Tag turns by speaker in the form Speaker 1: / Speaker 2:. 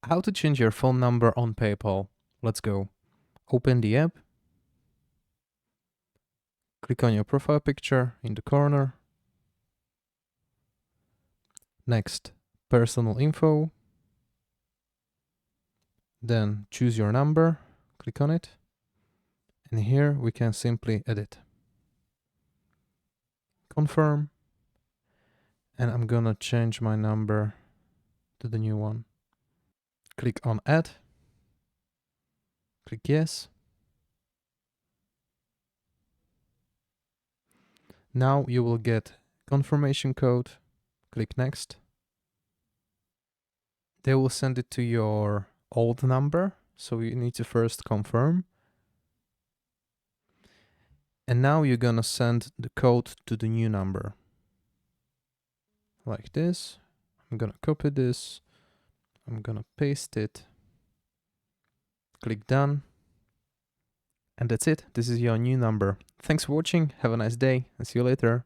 Speaker 1: How to change your phone number on PayPal. Let's go. Open the app. Click on your profile picture in the corner. Next, personal info. Then choose your number. Click on it. And here we can simply edit. Confirm. And I'm gonna change my number to the new one. Click on add. Click yes. Now you will get confirmation code. Click next. They will send it to your old number, so you need to first confirm. And now you're gonna send the code to the new number. Like this. I'm gonna copy this. I'm gonna paste it. Click done. And that's it. This is your new number. Thanks for watching. Have a nice day and see you later.